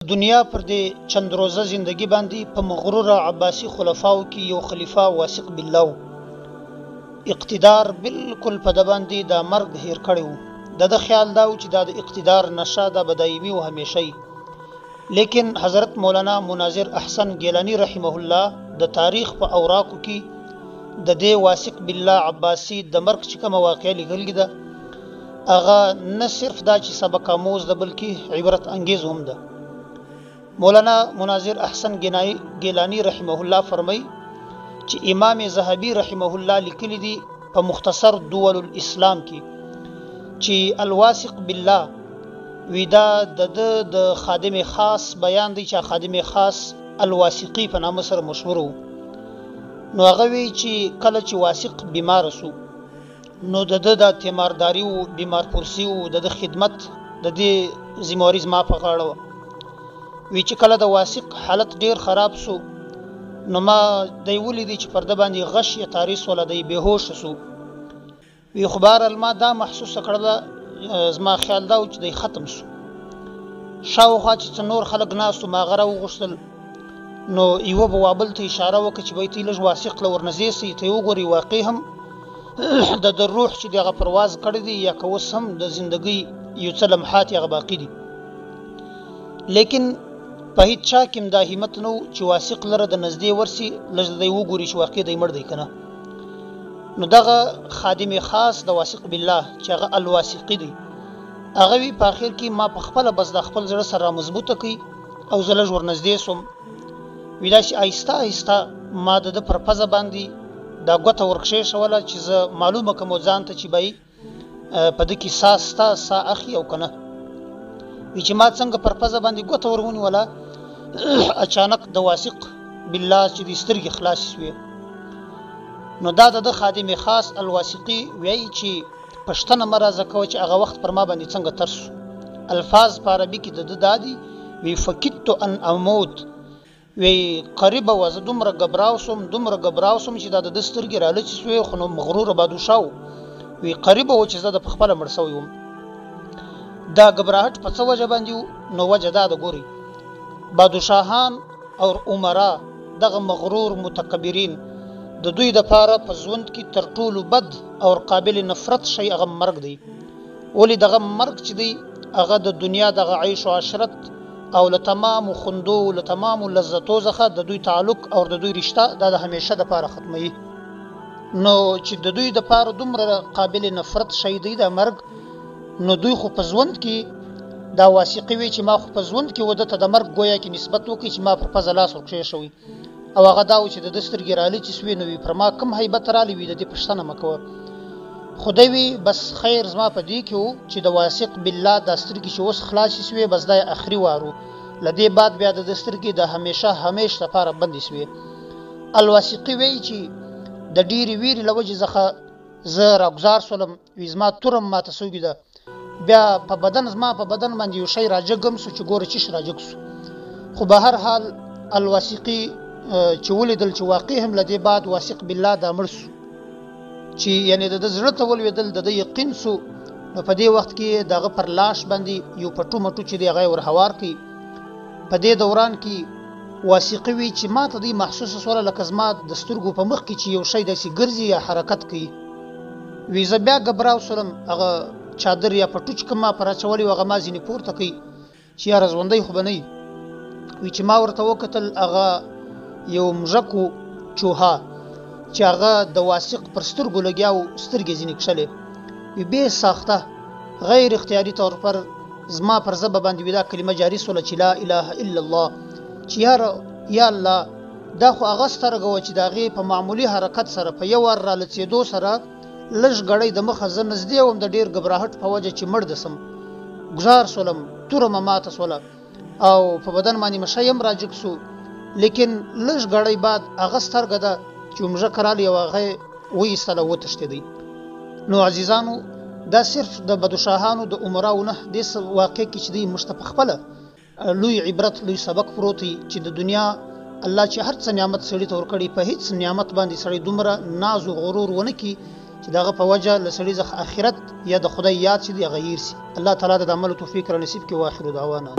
دنیا پر دې چند روزه زندگی باندې په مغرور عباسی خلفاو کې یو خلیفہ واثق بالله اقتدار بالکل په د باندې د مرګ هیر کړی و. د خیال دا و چې د اقتدار نشه د بدایمي او همیشئ، لیکن حضرت مولانا مناظر احسن گیلانی رحمه الله د تاریخ په اوراقو کې د دې واثق بالله عباسی د مرګ چې کوم واقعه لیکلې ده هغه نه صرف دا چې سبق آموز ده بلکې عبرت انگیز هم ده. مولانا مناظر احسن گیلانی رحمه الله فرمای چې امام ذهبی رحمه الله لیکلی دی په مختصر دول الاسلام کې چې الواثق بالله ودا د خادم خاص بیان دی چې خادم خاص الواثقی په نامه سره مشهور وو. نو هغه وی چې کله چې واثق بیمار شو نو د تیمارداری او بیمار پرسی او د خدمت د دې ذمہواری ما په غاړه وی چې کله د واثق حالت ډیر خراب شو نو ما دی ولیدي چې پرده باندې غش یا تاریخ ولا دی بهوش شو. وی خبر الما دا محسوس کړل زما خیال دا چې دی ختم شو. شاوخوا چې نور خلک ناسو ما غره وغوښتل نو یو بوابل ته اشاره وکړه چې بیت لږ واثق لور نزي سي ته وګوري واقع هم د روح چې دغه پرواز کړی دی یا کوس هم د ژوندۍ یو څه لمحات یې باقی دي، لیکن په هیڅ چا کې دا همت نو چې واثق لره د نزدې ورسي لږ دی وګوري چې واقع دی مړ دی کنه. نو دغه خادم خاص د واثق بالله چې هغه الواثقی دی هغه وی په اخر کې ما په خپل بس د خپل زړه سره مضبوطه کی او زله ور نږدې سوم. ویلا چې آیسته آیسته ما د پرپزه باندې دا غوته ورکشې شوله چې زه معلومه کوم ځان ته چې بای په د کې ساستا سا اخی او کنه. وی چې ما څنګه پرپزه باندې غوته ورونی ولا اچانک د واثق بالله چې د سترګې خلاص شوې. نو دا د خادم خاص الواثقی وی چې پښتنه مرزه کوي چې هغه وخت پر ما باندې څنګه ترسو. الفاظ په عربي کې د دادی وی فکت ان اموت وی قریب وز دومره غبراو سم چې دا د سترګې رااله چې سوی خو مغرور بادوشاو وی قریب و چې زه د خپل مرسو یم. دا غبراهټ په څه وجه باندې نو وجه دا د ګوري بادشاهان او عمرا دغه مغرور متکبرین د دوی د پاره په ژوند کې تر ټولو بد او قابل نفرت شي هغه مرګ دی. ولی دغه مرګ چې دی هغه د دنیا دغه عيش او عشرت او له تمام خوندو له تمام لذتو څخه د دوی تعلق او د دوی رشتہ د همیشه د پاره ختمي. نو چې د دوی د پاره دومره قابل نفرت شي دی د مرګ نو دوی خو په ژوند کې دا واثقي وی چې ما خو په ژوند کې ودته د مرګ گویا کې نسبت وکړي چې ما پر فضلاس ورکشې شوی او هغه دا و چې د دسترګې رالي چې سوی نو پر ما کم هیبت رالي وي د دې پښتنه مکوه خدای وی بس خیر زما په دې کې و چې د واثق بالله د دسترګې چې اوس خلاص شوی بس د اخري وارو لدې بعد بیا د دسترګې د همیشه لپاره بند شوی. الواثقي وی چې د ډيري ویری لوجه زخه زه راگزار سولم وی زما تورم ما تسوګی ده بیا په بدن زما په بدن باندې یو شی راجګم سو چې ګوره چې راجګ سو. خو به هر حال الواثقي چې ولیدل چې واقع هم لدې بعد واثق بالله د امر سو چې یعنی د زړه ته ولویدل د یقین سو. نو په دې وخت کې دغه پر لاش باندې یو پټو مټو چې دی غیر هوار کی په دې دوران کې واثق وی چې ما ته دی محسوس سره لکه زما د سترګو په مخ کې چې یو شی داسې ګرځي یا حرکت کوي. وی زبیا غبراو سلام هغه چادر یا پټوچ کما پر چولې وغه ما ځینې پورته کوي چې یا رزوندې خو بنئ. وی چې ما ورته وکتل هغه یو مژکو چوها چې هغه د واثق پر سترګو لګیاو سترګې ځینې کښلې وی به ساخته غیر اختیاري طور پر زما پر زبه باندې ودا کلمه جاری سول چې لا اله الا الله چې یا الله دا خو هغه سترګو چې داغه په معمولی حرکت سره په یو ور را لڅېدو سره لږ غړی د مخه زه نږدې وم د ډیر غبراهټ په وجه چې مړ دسم گزار سولم تورم ماته سوله او په بدن باندې مشایم راجک سو. لیکن لږ غړی بعد هغه سترګه ده چې موږ کرالی او هغه وې سره وتشته دی. نو عزیزانو دا صرف د بادشاهانو د عمراو نه د واقع کې چې دی مستفخپله لوی عبرت لوی سبق پروتي چې د دنیا الله چې هر څه نعمت سړی ته ورکړي په هیڅ نعمت باندې سړی دومره ناز او غرور ونه کی چې دغه په وجه لسړي ځخ اخرت یا د خدای یاد شي دی غیر سي. الله تعالی د عمل توفیق را نصیب کړي. واخر دعوانا